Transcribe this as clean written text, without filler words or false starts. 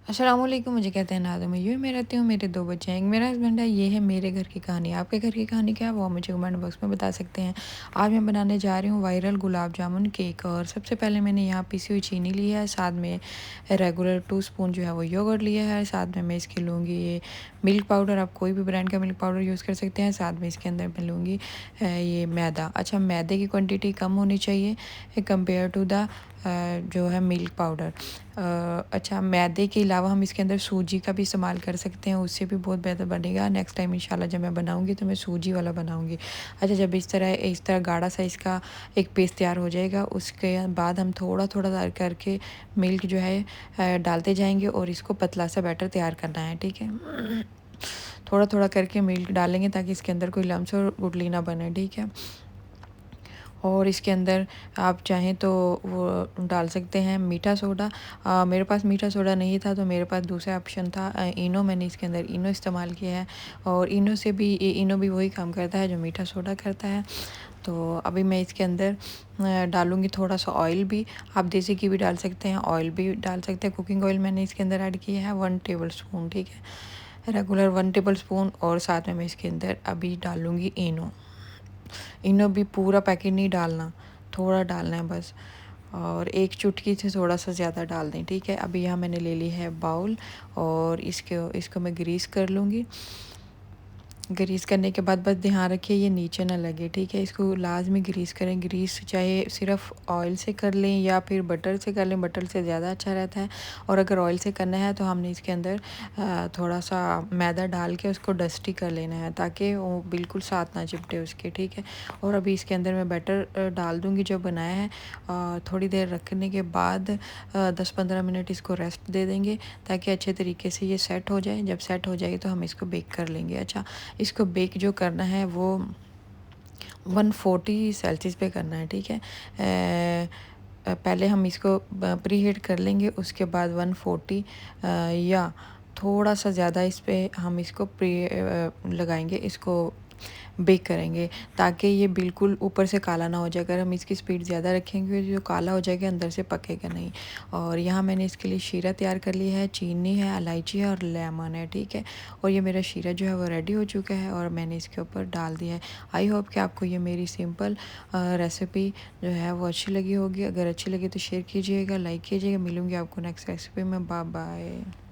अस्सलामुअलैकुम। मुझे कहते हैं नाज़ो, मैं यूँ में रहती हूँ, मेरे 2 बच्चे हैं, एक मेरा हस्बैंड है। ये है मेरे घर की कहानी। आपके घर की कहानी क्या है वो मुझे कमेंट बॉक्स में बता सकते हैं। आज मैं बनाने जा रही हूँ वायरल गुलाब जामुन केक। और सबसे पहले मैंने यहाँ पिसी हुई चीनी ली है, साथ में रेगुलर 2 स्पून जो है वो योगर्ट लिया है। साथ में मैं इसके लूँगी ये मिल्क पाउडर, आप कोई भी ब्रांड का मिल्क पाउडर यूज़ कर सकते हैं। साथ में इसके अंदर मैं लूँगी ये मैदा। अच्छा, मैदे की क्वान्टिटी कम होनी चाहिए कंपेयर टू द जो है मिल्क पाउडर। अच्छा, मैदे के अलावा हम इसके अंदर सूजी का भी इस्तेमाल कर सकते हैं, उससे भी बहुत बेहतर बनेगा। नेक्स्ट टाइम इंशाल्लाह जब मैं बनाऊंगी तो मैं सूजी वाला बनाऊंगी। अच्छा, जब इस तरह गाढ़ा सा इसका एक पेस्ट तैयार हो जाएगा, उसके बाद हम थोड़ा थोड़ा करके मिल्क जो है डालते जाएंगे और इसको पतला सा बैटर तैयार करना है। ठीक है, थोड़ा थोड़ा करके मिल्क डालेंगे ताकि इसके अंदर कोई लम्स और गुठली ना बने। ठीक है, और इसके अंदर आप चाहें तो वो डाल सकते हैं मीठा सोडा। मेरे पास मीठा सोडा नहीं था तो मेरे पास दूसरा ऑप्शन था इनो। मैंने इसके अंदर इनो इस्तेमाल किया है और इनो भी वही काम करता है जो मीठा सोडा करता है। तो अभी मैं इसके अंदर डालूँगी थोड़ा सा ऑयल भी। आप देसी घी भी डाल सकते हैं, ऑयल भी डाल सकते हैं। कुकिंग ऑयल मैंने इसके अंदर ऐड किया है 1 टेबल स्पून। ठीक है, रेगुलर 1 टेबल स्पून। और साथ में मैं इसके अंदर अभी डालूँगी इनो। इनो भी पूरा पैकेट नहीं डालना, थोड़ा डालना है बस, और एक चुटकी से थोड़ा सा ज़्यादा डाल दें। ठीक है, अभी यहाँ मैंने ले ली है बाउल और इसको मैं ग्रीस कर लूँगी। ग्रीस करने के बाद बस ध्यान रखिए ये नीचे ना लगे। ठीक है, इसको लाजमी ग्रीस करें। ग्रीस चाहे सिर्फ ऑयल से कर लें या फिर बटर से कर लें, बटर से ज़्यादा अच्छा रहता है। और अगर ऑयल से करना है तो हमने इसके अंदर थोड़ा सा मैदा डाल के उसको डस्टी कर लेना है ताकि वो बिल्कुल साथ ना चिपटे उसके। ठीक है, और अभी इसके अंदर मैं बैटर डाल दूँगी जो बनाया है। थोड़ी देर रखने के बाद 10-15 मिनट इसको रेस्ट दे देंगे ताकि अच्छे तरीके से ये सेट हो जाए। जब सेट हो जाए तो हम इसको बेक कर लेंगे। अच्छा, इसको बेक जो करना है वो 140 सेल्सियस पे करना है। ठीक है, पहले हम इसको प्री हीट कर लेंगे, उसके बाद 140 या थोड़ा सा ज़्यादा इस पे हम इसको लगाएंगे, इसको बेक करेंगे ताकि ये बिल्कुल ऊपर से काला ना हो जाए। अगर हम इसकी स्पीड ज़्यादा रखेंगे तो जो काला हो जाएगा अंदर से पकेगा नहीं। और यहाँ मैंने इसके लिए शीरा तैयार कर लिया है, चीनी है, इलायची है और लेमन है। ठीक है, और ये मेरा शीरा जो है वो रेडी हो चुका है और मैंने इसके ऊपर डाल दिया है। आई होप कि आपको ये मेरी सिंपल रेसिपी जो है वो अच्छी लगी होगी। अगर अच्छी लगी तो शेयर कीजिएगा, लाइक कीजिएगा। मिलूँगी आपको नेक्स्ट रेसिपी में। Bye bye.